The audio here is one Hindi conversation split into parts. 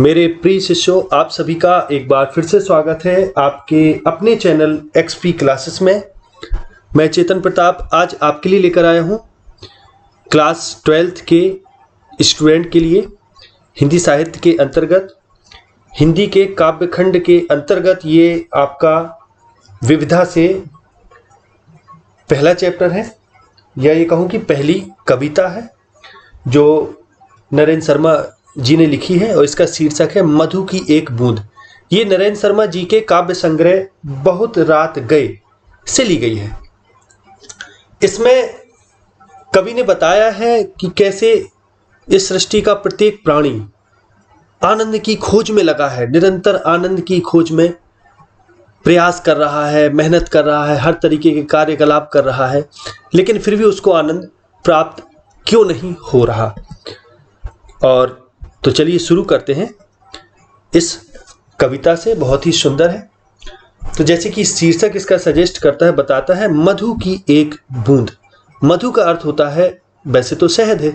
मेरे प्रिय शिष्यों, आप सभी का एक बार फिर से स्वागत है आपके अपने चैनल XP क्लासेस में। मैं चेतन प्रताप आज आपके लिए लेकर आया हूँ क्लास 12th के स्टूडेंट के लिए हिंदी साहित्य के अंतर्गत हिंदी के काव्यखंड के अंतर्गत ये आपका विविधा से पहला चैप्टर है, या ये कहूँ कि पहली कविता है जो नरेंद्र शर्मा जी ने लिखी है और इसका शीर्षक है मधु की एक बूंद। ये नरेंद्र शर्मा जी के काव्य संग्रह बहुत रात गए से ली गई है। इसमें कवि ने बताया है कि कैसे इस सृष्टि का प्रत्येक प्राणी आनंद की खोज में लगा है, निरंतर आनंद की खोज में प्रयास कर रहा है, मेहनत कर रहा है, हर तरीके के कार्यकलाप कर रहा है, लेकिन फिर भी उसको आनंद प्राप्त क्यों नहीं हो रहा। और तो चलिए शुरू करते हैं इस कविता से, बहुत ही सुंदर है। तो जैसे कि शीर्षक इसका सजेस्ट करता है, बताता है मधु की एक बूंद। मधु का अर्थ होता है, वैसे तो शहद है,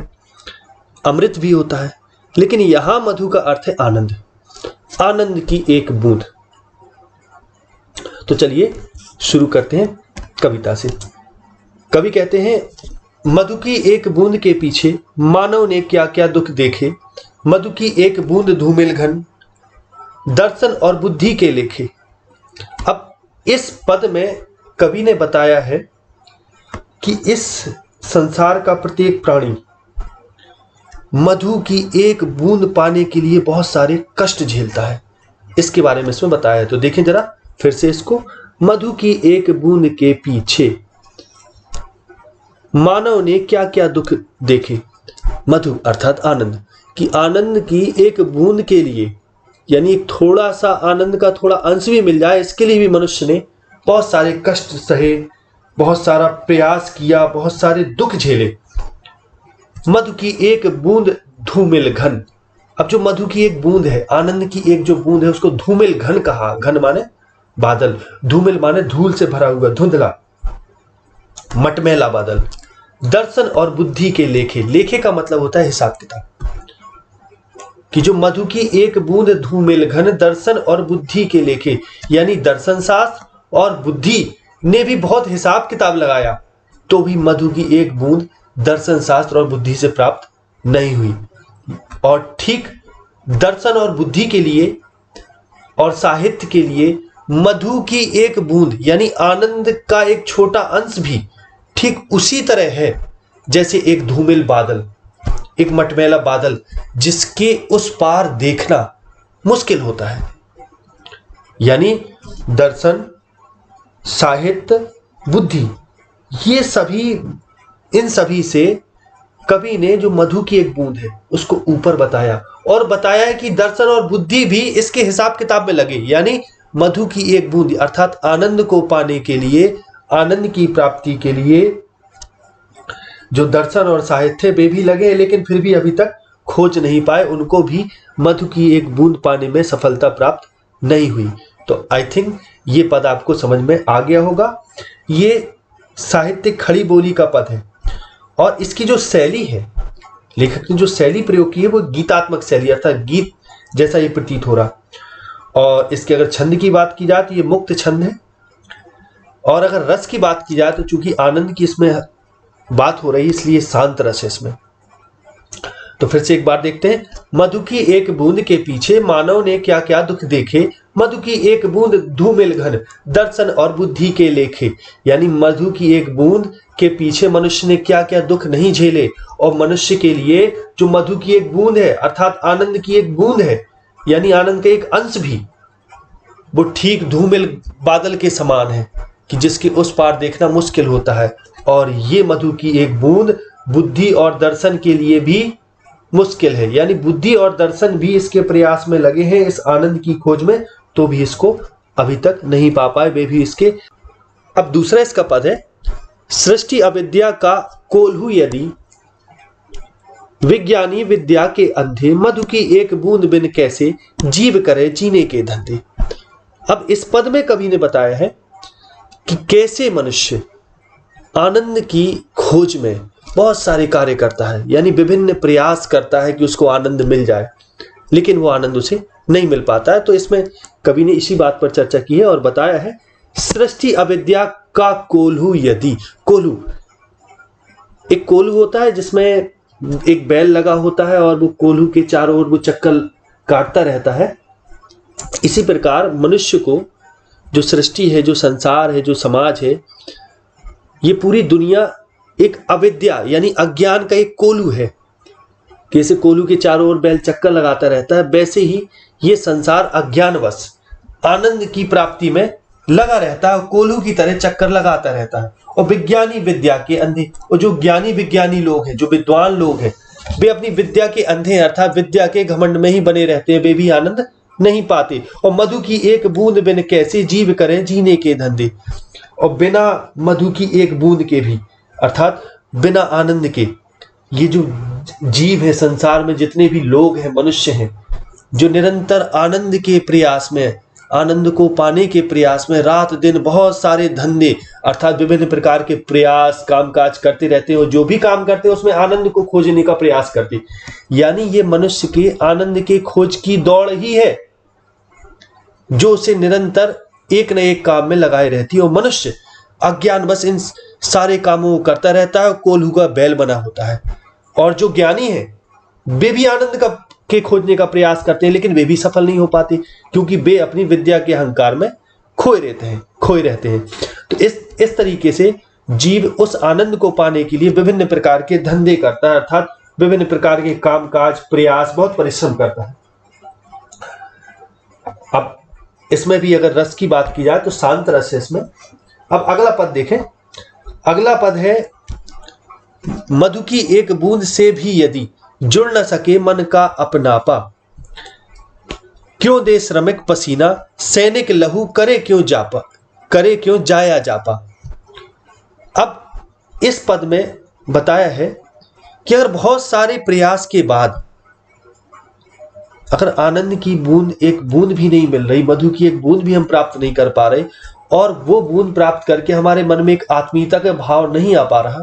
अमृत भी होता है, लेकिन यहां मधु का अर्थ है आनंद, आनंद की एक बूंद। तो चलिए शुरू करते हैं कविता से। कवि कहते हैं, मधु की एक बूंद के पीछे मानव ने क्या क्या दुख देखे, मधु की एक बूंद धूमिल घन, दर्शन और बुद्धि के लेखे। अब इस पद में कवि ने बताया है कि इस संसार का प्रत्येक प्राणी मधु की एक बूंद पाने के लिए बहुत सारे कष्ट झेलता है। इसके बारे में इसमें बताया है, तो देखें जरा फिर से इसको। मधु की एक बूंद के पीछे मानव ने क्या क्या दुख देखे। मधु अर्थात आनंद, कि आनंद की एक बूंद के लिए, यानी थोड़ा सा आनंद का थोड़ा अंश भी मिल जाए, इसके लिए भी मनुष्य ने बहुत सारे कष्ट सहे, बहुत सारा प्रयास किया, बहुत सारे दुख झेले। मधु की एक बूंद धूमिल घन। अब जो मधु की एक बूंद है, आनंद की एक जो बूंद है, उसको धूमिल घन कहा। घन माने बादल, धूमिल माने धूल से भरा हुआ, धुंधला, मटमैला बादल। दर्शन और बुद्धि के लेखे। लेखे का मतलब होता है हिसाब किताब, कि जो मधु की एक बूंद धूमिल घन, दर्शन और बुद्धि के लेखे, यानी दर्शन शास्त्र और बुद्धि ने भी बहुत हिसाब किताब लगाया, तो भी मधु की एक बूंद दर्शन शास्त्र और बुद्धि से प्राप्त नहीं हुई। और ठीक दर्शन और बुद्धि के लिए और साहित्य के लिए मधु की एक बूंद यानी आनंद का एक छोटा अंश भी ठीक उसी तरह है जैसे एक धूमिल बादल, एक मटमैला बादल, जिसके उस पार देखना मुश्किल होता है। यानी दर्शन, साहित्य, बुद्धि, ये सभी, इन सभी से कवि ने जो मधु की एक बूंद है उसको ऊपर बताया, और बताया है कि दर्शन और बुद्धि भी इसके हिसाब किताब में लगे। यानी मधु की एक बूंद अर्थात आनंद को पाने के लिए, आनंद की प्राप्ति के लिए जो दर्शन और साहित्य वे भी लगे, लेकिन फिर भी अभी तक खोज नहीं पाए, उनको भी मधु की एक बूंद पाने में सफलता प्राप्त नहीं हुई। तो आई थिंक ये पद आपको समझ में आ गया होगा। ये साहित्यिक खड़ी बोली का पद है, और इसकी जो शैली है, लेखक ने जो शैली प्रयोग की है वो गीतात्मक शैली, अर्थात गीत जैसा ये प्रतीत हो रहा। और इसके अगर छंद की बात की जाए तो ये मुक्त छंद है, और अगर रस की बात की जाए तो चूंकि आनंद की इसमें बात हो रही है इसलिए शांत रस है इसमें। तो फिर से एक बार देखते हैं। मधु की एक बूंद के पीछे मानव ने क्या क्या दुख देखे, मधु की एक बूंद धूमिल घन, दर्शन और बुद्धि के लेखे। यानी मधु की एक बूंद के पीछे मनुष्य ने क्या क्या दुख नहीं झेले, और मनुष्य के लिए जो मधु की एक बूंद है अर्थात आनंद की एक बूंद है, यानी आनंद का एक अंश भी, वो ठीक धूमिल बादल के समान है कि जिसके उस पार देखना मुश्किल होता है। और ये मधु की एक बूंद बुद्धि और दर्शन के लिए भी मुश्किल है, यानी बुद्धि और दर्शन भी इसके प्रयास में लगे हैं इस आनंद की खोज में, तो भी इसको अभी तक नहीं पा पाए वे भी इसके। अब दूसरा इसका पद है, सृष्टि अविद्या का कोल्हू यदि, विज्ञानी विद्या के अंधे, मधु की एक बूंद बिन कैसे जीव करे जीने के धंधे। अब इस पद में कवि ने बताया है कि कैसे मनुष्य आनंद की खोज में बहुत सारे कार्य करता है, यानी विभिन्न प्रयास करता है कि उसको आनंद मिल जाए, लेकिन वो आनंद उसे नहीं मिल पाता है। तो इसमें कवि ने इसी बात पर चर्चा की है और बताया है, सृष्टि अविद्या का कोल्हू यदि। कोल्हू, एक कोल्हू होता है जिसमें एक बैल लगा होता है और वो कोल्हू के चारों ओर वो चक्कर काटता रहता है। इसी प्रकार मनुष्य को जो सृष्टि है, जो संसार है, जो समाज है, ये पूरी दुनिया एक अविद्या यानी अज्ञान का एक कोल्हू है। जैसे कोल्हू के चारों ओर बैल चक्कर लगाता रहता है, वैसे ही ये संसार अज्ञानवश आनंद की प्राप्ति में लगा रहता है, कोल्हू की तरह चक्कर लगाता रहता है। और विज्ञानी विद्या के अंधे, और जो ज्ञानी विज्ञानी लोग हैं, जो विद्वान लोग हैं, वे अपनी विद्या के अंधे अर्थात विद्या के घमंड में ही बने रहते हैं, वे भी आनंद नहीं पाते। और मधु की एक बूंद बिन कैसे जीव करें जीने के धंधे। और बिना मधु की एक बूंद के भी अर्थात बिना आनंद के ये जो जीव है, संसार में जितने भी लोग हैं, मनुष्य हैं, जो निरंतर आनंद के प्रयास में, आनंद को पाने के प्रयास में रात दिन बहुत सारे धंधे अर्थात विभिन्न प्रकार के प्रयास कामकाज करते रहते हैं, और जो भी काम करते हैं उसमें आनंद को खोजने का प्रयास करते, यानी ये मनुष्य के आनंद के खोज की दौड़ ही है जो उसे निरंतर एक न एक काम में लगाए रहती है। और मनुष्य अज्ञान बस इन सारे कामों को करता रहता है, कोल्हू का बैल बना होता है। और जो ज्ञानी है वे भी आनंद का के खोजने का प्रयास करते हैं, लेकिन वे भी सफल नहीं हो पाते, क्योंकि वे अपनी विद्या के अहंकार में खोए रहते हैं। तो इस तरीके से जीव उस आनंद को पाने के लिए विभिन्न प्रकार के धंधे करता है, अर्थात विभिन्न प्रकार के कामकाज प्रयास, बहुत परिश्रम करता है। अब इसमें भी अगर रस की बात की जाए तो शांत रस है इसमें। अब अगला पद देखें, अगला पद है, मधु की एक बूंद से भी यदि जुड़ न सके मन का अपनापा, क्यों दे श्रमिक पसीना, सैनिक लहू करे क्यों जाया जापा। अब इस पद में बताया है कि अगर बहुत सारे प्रयास के बाद अगर आनंद की बूंद, एक बूंद भी नहीं मिल रही, मधु की एक बूंद भी हम प्राप्त नहीं कर पा रहे, और वो बूंद प्राप्त करके हमारे मन में एक आत्मीयता का भाव नहीं आ पा रहा,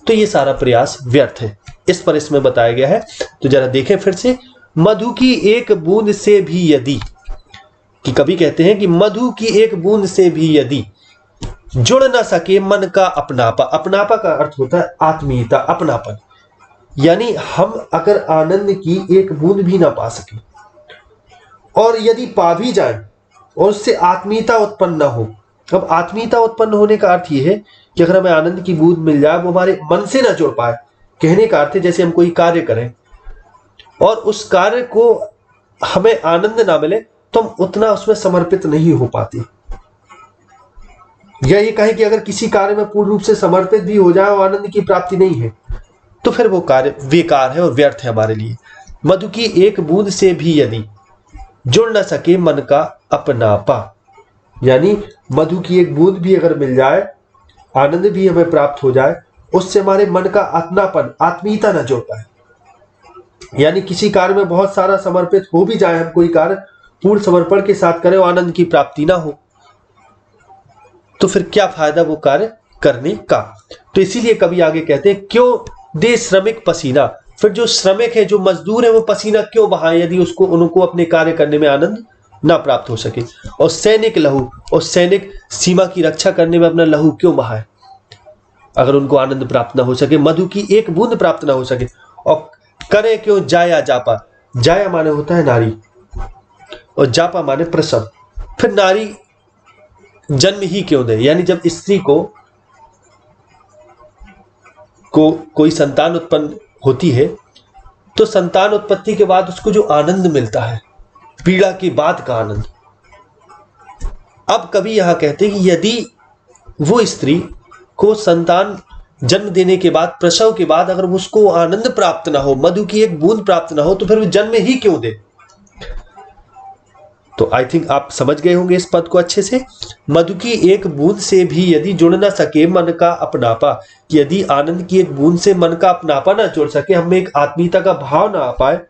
तो ये सारा प्रयास व्यर्थ है। इस पर इसमें बताया गया है। तो जरा देखें फिर से, मधु की एक बूंद से भी यदि, कि कभी कहते हैं कि मधु की एक बूंद से भी यदि जुड़ ना सके मन का अपनापा। अपनापा का अर्थ होता है आत्मीयता, अपनापन, यानी हम अगर आनंद की एक बूंद भी ना पा सके और यदि पा भी जाए और उससे आत्मीयता उत्पन्न ना हो। अब आत्मीयता उत्पन्न होने का अर्थ यह है कि अगर हमें आनंद की बूंद मिल जाए, वो हमारे मन से ना जुड़ पाए। कहने का अर्थ है जैसे हम कोई कार्य करें और उस कार्य को हमें आनंद ना मिले तो हम उतना उसमें समर्पित नहीं हो पाते, या ये कहें कि अगर किसी कार्य में पूर्ण रूप से समर्पित भी हो जाए और आनंद की प्राप्ति नहीं है तो फिर वो कार्य बेकार है और व्यर्थ है हमारे लिए। मधु की एक बूंद से भी यदि जुड़ न सके मन का अपनापा, यानी मधु की एक बूंद भी अगर मिल जाए, आनंद भी हमें प्राप्त हो जाए, उससे हमारे मन का अपनापन, आत्मीयता न जुड़ पाए, यानी किसी कार्य में बहुत सारा समर्पित हो भी जाए, हम कोई कार्य पूर्ण समर्पण के साथ करें और आनंद की प्राप्ति ना हो, तो फिर क्या फायदा वो कार्य करने का। तो इसीलिए कभी आगे कहते हैं, क्यों दे श्रमिक पसीना, फिर जो श्रमिक है, जो मजदूर है, वो पसीना क्यों बहाए यदि उसको उनको अपने कार्य करने में आनंद ना प्राप्त हो सके। और सैनिक लहू, और सैनिक सीमा की रक्षा करने में अपना लहू क्यों बहाए अगर उनको आनंद प्राप्त ना हो सके, मधु की एक बूंद प्राप्त ना हो सके। और करे क्यों जाया जापा, जाया माने होता है नारी और जापा माने प्रसव। फिर नारी जन्म ही क्यों दे, यानी जब स्त्री को कोई संतान उत्पन्न होती है तो संतान उत्पत्ति के बाद उसको जो आनंद मिलता है, पीड़ा के बाद का आनंद। अब कभी यहां कहते हैं कि यदि वो स्त्री को संतान जन्म देने के बाद, प्रसव के बाद अगर उसको आनंद प्राप्त ना हो, मधु की एक बूंद प्राप्त ना हो, तो फिर वो जन्म ही क्यों दे। तो आई थिंक आप समझ गए होंगे इस पद को अच्छे से। मधु की एक बूंद से भी यदि जुड़ ना सके मन का अपनापा, यदि आनंद की एक बूंद से मन का अपनापा ना जुड़ सके, हमें एक आत्मीयता का भाव ना आ पाए,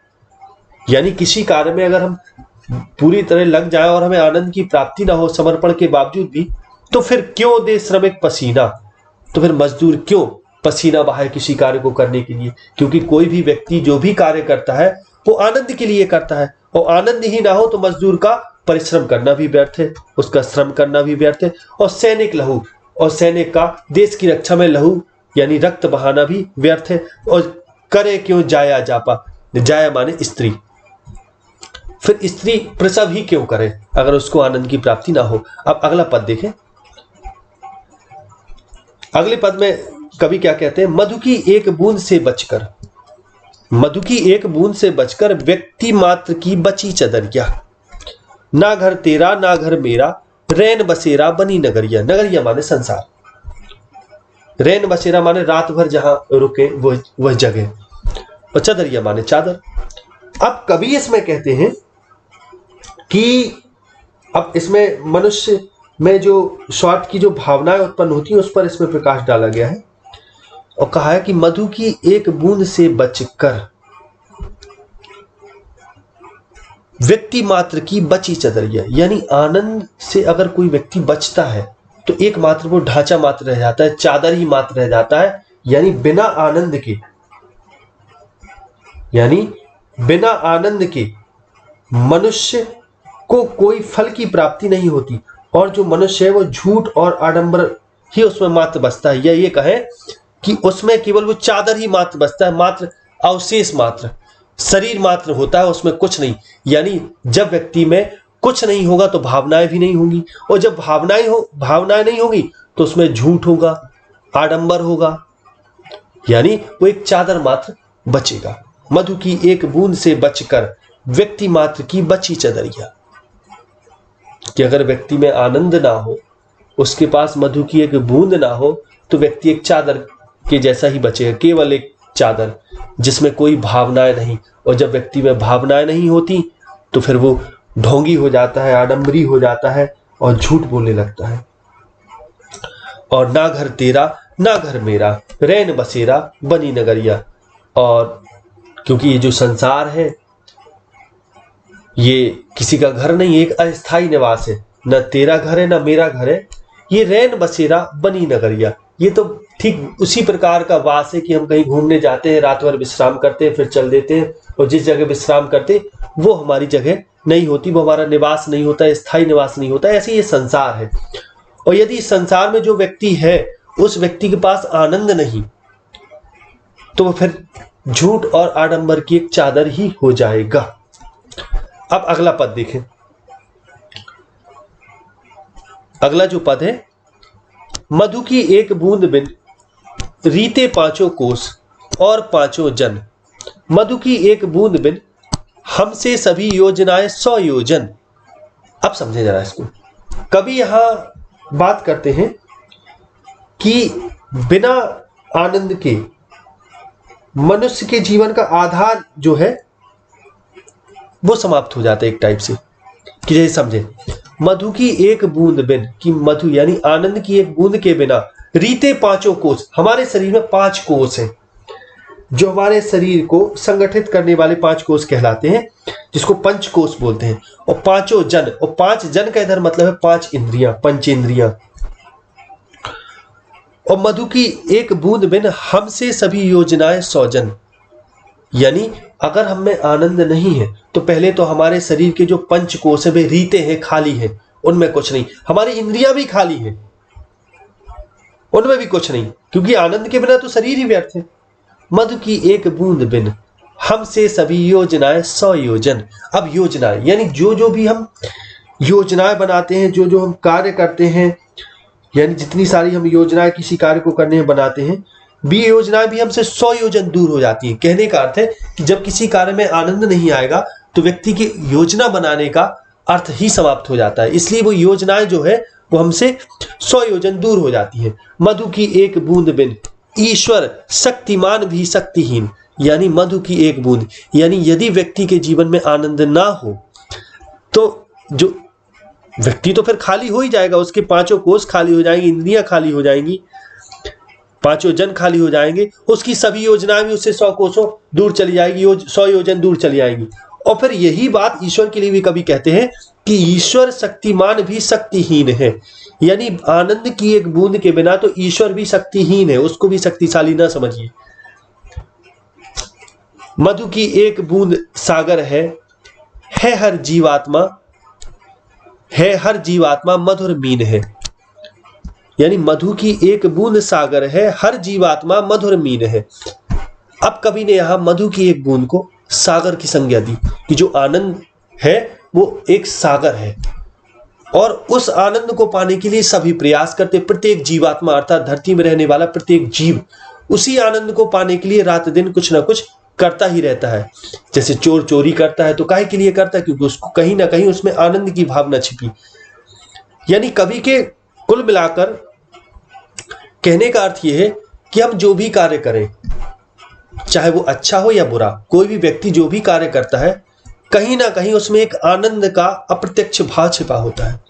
यानी किसी कार्य में अगर हम पूरी तरह लग जाए और हमें आनंद की प्राप्ति ना हो समर्पण के बावजूद भी, तो फिर क्यों दे श्रमिक पसीना, तो फिर मजदूर क्यों पसीना बहाए किसी कार्य को करने के लिए। क्योंकि कोई भी व्यक्ति जो भी कार्य करता है वो आनंद के लिए करता है, और आनंद ही ना हो तो मजदूर का परिश्रम करना भी व्यर्थ है, उसका श्रम करना भी व्यर्थ है। और सैनिक लहू, और सैनिक का देश की रक्षा में लहू यानी रक्त बहाना भी व्यर्थ है। और करे क्यों जाया जापा, जाया माने स्त्री, फिर स्त्री प्रसव ही क्यों करे अगर उसको आनंद की प्राप्ति ना हो। अब अगला पद देखें, अगले पद में कवि क्या कहते हैं, मधु की एक बूंद से बचकर, मधु की एक बूंद से बचकर व्यक्ति मात्र की बची चदरिया, ना घर तेरा ना घर मेरा, रैन बसेरा बनी नगरिया। नगरिया माने संसार, रैन बसेरा माने रात भर जहां रुके वह जगह, और चदरिया माने चादर। अब कवि इसमें कहते हैं कि अब इसमें मनुष्य में जो स्वार्थ की जो भावनाएं उत्पन्न होती हैं उस पर इसमें प्रकाश डाला गया है, और कहा है कि मधु की एक बूंद से बचकर व्यक्ति मात्र की बची चदरिया, यानी आनंद से अगर कोई व्यक्ति बचता है तो एक मात्र वो ढांचा मात्र रह जाता है, चादर ही मात्र रह जाता है। यानी बिना आनंद के, यानी बिना आनंद के मनुष्य को कोई फल की प्राप्ति नहीं होती, और जो मनुष्य है वो झूठ और आडंबर ही उसमें मात्र बचता है, या ये कहें कि उसमें केवल वो चादर ही मात्र बचता है, मात्र अवशेष मात्र, शरीर मात्र होता है, उसमें कुछ नहीं। यानी जब व्यक्ति में कुछ नहीं होगा तो भावनाएं भी नहीं होंगी, और जब भावनाएं नहीं होगी तो उसमें झूठ होगा, आडंबर होगा, यानी वो एक चादर मात्र बचेगा। मधु की एक बूंद से बचकर व्यक्ति मात्र की बची चदरिया, कि अगर व्यक्ति में आनंद ना हो, उसके पास मधु की एक बूंद ना हो, तो व्यक्ति एक चादर के जैसा ही बचेगा, केवल एक चादर जिसमें कोई भावनाएं नहीं। और जब व्यक्ति में भावनाएं नहीं होती तो फिर वो ढोंगी हो जाता है, आडंबरी हो जाता है और झूठ बोलने लगता है। और ना घर तेरा ना घर मेरा, रैन बसेरा बनी नगरिया। और क्योंकि ये जो संसार है ये किसी का घर नहीं, एक अस्थाई निवास है, न तेरा घर है न मेरा घर है, ये रैन बसेरा बनी नगरिया। ये तो ठीक उसी प्रकार का वास है कि हम कहीं घूमने जाते हैं, रात भर विश्राम करते हैं, फिर चल देते हैं, और जिस जगह विश्राम करते वो हमारी जगह नहीं होती, वो हमारा निवास नहीं होता, स्थायी निवास नहीं होता। ऐसे ये संसार है। और यदि इस संसार में जो व्यक्ति है उस व्यक्ति के पास आनंद नहीं, तो वो फिर झूठ और आडंबर की एक चादर ही हो जाएगा। अब अगला पद देखें, अगला जो पद है, मधु की एक बूंद बिन रीते पांचों कोस और पांचों जन, मधु की एक बूंद बिन हमसे सभी योजनाएं 100 योजन। अब समझे जरा इसको, कभी यहां बात करते हैं कि बिना आनंद के मनुष्य के जीवन का आधार जो है वो समाप्त हो जाता है एक टाइप से। कि जैसे समझे, मधु की एक बूंद बिन, कि मधु यानी आनंद की एक बूंद के बिना रीते पांचों कोष, हमारे शरीर में 5 कोष हैं जो हमारे शरीर को संगठित करने वाले 5 कोष कहलाते हैं, जिसको पंचकोश बोलते हैं। और पांचों जन, और 5 जन का इधर मतलब है 5 इंद्रियां, पंचेंद्रियां। और मधु की एक बूंद बिन हमसे सभी योजनाएं 100 जन, यानी अगर हम में आनंद नहीं है तो पहले तो हमारे शरीर के जो पंचकोश है वे रीते हैं, खाली हैं, उनमें कुछ नहीं। हमारी इंद्रियां भी खाली हैं, उनमें भी कुछ नहीं, क्योंकि आनंद के बिना तो शरीर ही व्यर्थ है। मधु की एक बूंद बिन हमसे सभी योजनाएं 100 योजन। अब योजनाएं यानी जो जो भी हम योजनाएं बनाते हैं, जो जो हम कार्य करते हैं, यानी जितनी सारी हम योजनाएं किसी कार्य को करने में बनाते हैं, भी योजनाएं भी हमसे 100 योजन दूर हो जाती हैं। कहने का अर्थ है कि जब किसी कार्य में आनंद नहीं आएगा तो व्यक्ति की योजना बनाने का अर्थ ही समाप्त हो जाता है। इसलिए वो योजनाएं जो है वो हमसे 100 योजन दूर हो जाती है। मधु की एक बूंद बिन ईश्वर शक्तिमान भी शक्तिहीन, यानी मधु की एक बूंद, यानी यदि व्यक्ति के जीवन में आनंद ना हो तो जो व्यक्ति तो फिर खाली हो ही जाएगा, उसके 5 कोष खाली हो जाएंगे, इंद्रियां खाली हो जाएंगी, 5 जन खाली हो जाएंगे, उसकी सभी योजनाएं भी उससे 100 कोसों दूर चली जाएगी, 100 योजन दूर चली जाएंगी। और फिर यही बात ईश्वर के लिए भी कभी कहते हैं कि ईश्वर शक्तिमान भी शक्तिहीन है, यानी आनंद की एक बूंद के बिना तो ईश्वर भी शक्तिहीन है, उसको भी शक्तिशाली ना समझिए। मधु की एक बूंद सागर है हर जीवात्मा, है हर जीवात्मा मधुर मीन है। यानी मधु की एक बूंद सागर है, हर जीवात्मा मधुर मीन है। अब कवि ने यहां मधु की एक बूंद को सागर की संज्ञा दी कि जो आनंद है वो एक सागर है और उस आनंद को पाने के लिए सभी प्रयास करते। प्रत्येक जीवात्मा अर्थात धरती में रहने वाला प्रत्येक जीव उसी आनंद को पाने के लिए रात दिन कुछ ना कुछ करता ही रहता है। जैसे चोर चोरी करता है तो काहे के लिए करता है? क्योंकि उसको कहीं ना कहीं उसमें आनंद की भावना छिपी। यानी कवि के कुल मिलाकर कहने का अर्थ यह है कि हम जो भी कार्य करें, चाहे वो अच्छा हो या बुरा, कोई भी व्यक्ति जो भी कार्य करता है कहीं ना कहीं उसमें एक आनंद का अप्रत्यक्ष भाव छिपा होता है,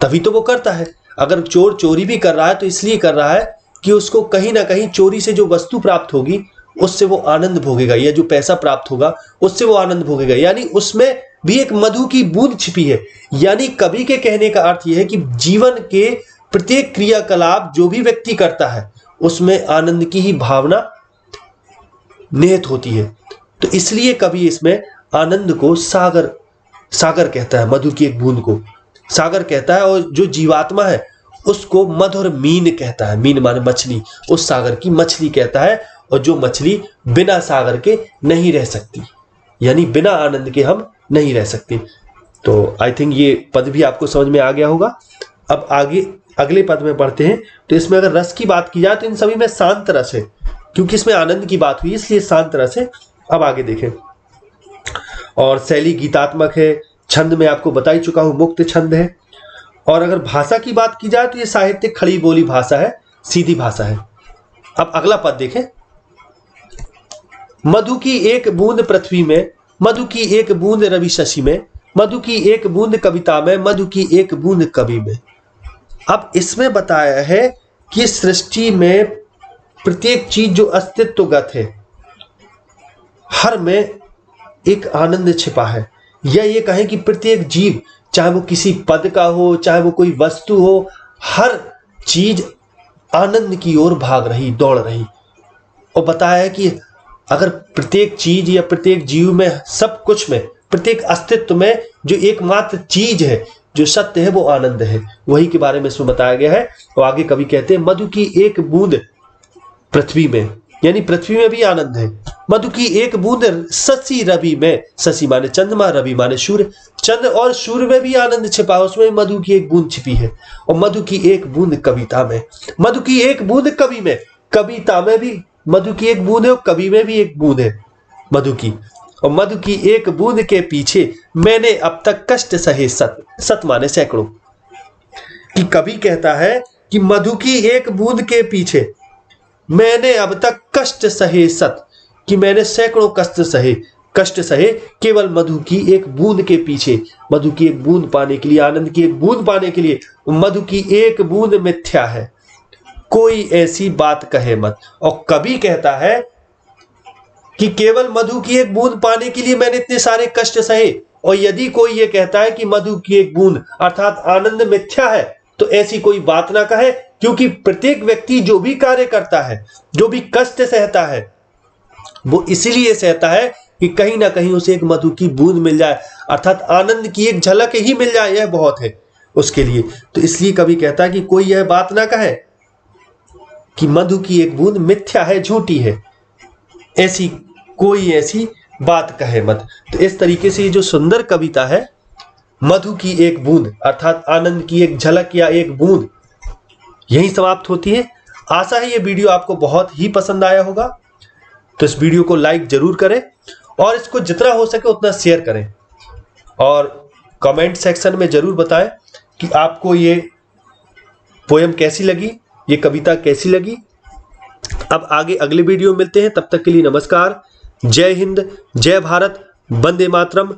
तभी तो वो करता है। अगर चोर चोरी भी कर रहा है तो इसलिए कर रहा है कि उसको कहीं ना कहीं चोरी से जो वस्तु प्राप्त होगी उससे वो आनंद भोगेगा, या जो पैसा प्राप्त होगा उससे वो आनंद भोगेगा। यानी उसमें भी एक मधु की बूंद छिपी है। यानी कवि के कहने का अर्थ यह है कि जीवन के प्रत्येक क्रियाकलाप जो भी व्यक्ति करता है उसमें आनंद की ही भावना निहित होती है। तो इसलिए कवि इसमें आनंद को सागर सागर कहता है, मधु की एक बूंद को सागर कहता है, और जो जीवात्मा है उसको मधुर मीन कहता है। मीन माने मछली, उस सागर की मछली कहता है। और जो मछली बिना सागर के नहीं रह सकती, यानी बिना आनंद के हम नहीं रह सकते। तो आई थिंक ये पद भी आपको समझ में आ गया होगा। अब आगे अगले पद में पढ़ते हैं। तो इसमें अगर रस की बात की जाए तो इन सभी में शांत रस है, क्योंकि इसमें आनंद की बात हुई इसलिए शांत रस है। अब आगे देखें। और शैली गीतात्मक है, छंद में आपको बता ही चुका हूं, मुक्त छंद है। और अगर भाषा की बात की जाए तो ये साहित्यिक खड़ी बोली भाषा है, सीधी भाषा है। अब अगला पद देखें। मधु की एक बूंद पृथ्वी में, मधु की एक बूंद रवि शशि में, मधु की एक बूंद कविता में, मधु की एक बूंद कवि में। अब इसमें बताया है कि सृष्टि में प्रत्येक चीज जो अस्तित्वगत है, हर में एक आनंद छिपा है। या ये कहें कि प्रत्येक जीव, चाहे वो किसी पद का हो, चाहे वो कोई वस्तु हो, हर चीज आनंद की ओर भाग रही, दौड़ रही। और बताया है कि अगर प्रत्येक चीज या प्रत्येक जीव में, सब कुछ में, प्रत्येक अस्तित्व में जो एकमात्र चीज है, जो सत्य है, वो आनंद है। वही के बारे में इसमें बताया गया है। और आगे कवि कहते हैं मधु की एक बूंद पृथ्वी में, यानी पृथ्वी में भी आनंद है। मधु की एक बूंद शशि रवि में, शशि माने चंद्रमा, रवि माने सूर्य, चंद्र और सूर्य में भी आनंद छिपा है, उसमें मधु की एक बूंद छिपी है। और मधु की एक बूंद कविता में, मधु की एक बूंद कवि में, कविता में भी मधु की एक बूंद है और कवि में भी एक बूंद है मधु की। और मधु की एक बूंद के पीछे मैंने अब तक कष्ट सहे सत, सत माने सैकड़ों। कि कवि कहता है कि मधु की एक बूंद के पीछे मैंने अब तक कष्ट सहे सत, कि मैंने सैकड़ों कष्ट सहे केवल मधु की एक बूंद के पीछे। मधु की एक बूंद पाने के लिए, आनंद की एक बूंद पाने के लिए। मधु की एक बूंद मिथ्या है, कोई ऐसी बात कहे मत। और कवि कहता है कि केवल मधु की एक बूंद पाने के लिए मैंने इतने सारे कष्ट सहे। और यदि कोई ये कहता है कि मधु की एक बूंद अर्थात आनंद मिथ्या है, तो ऐसी कोई बात ना कहे, क्योंकि प्रत्येक व्यक्ति जो भी कार्य करता है, जो भी कष्ट सहता है, वो इसीलिए सहता है कि कहीं ना कहीं उसे एक मधु की बूंद मिल जाए, अर्थात आनंद की एक झलक ही मिल जाए, यह बहुत है उसके लिए। तो इसलिए कवि कहता है कि कोई यह बात ना कहे कि मधु की एक बूंद मिथ्या है, झूठी है, ऐसी कोई ऐसी बात कहे मत। तो इस तरीके से ये जो सुंदर कविता है, मधु की एक बूंद अर्थात आनंद की एक झलक या एक बूंद, यही समाप्त होती है। आशा है ये वीडियो आपको बहुत ही पसंद आया होगा। तो इस वीडियो को लाइक जरूर करें और इसको जितना हो सके उतना शेयर करें, और कमेंट सेक्शन में जरूर बताएं कि आपको ये पोयम कैसी लगी, ये कविता कैसी लगी। अब आगे अगले वीडियो में मिलते हैं, तब तक के लिए नमस्कार, जय हिंद, जय भारत, वंदे मातरम।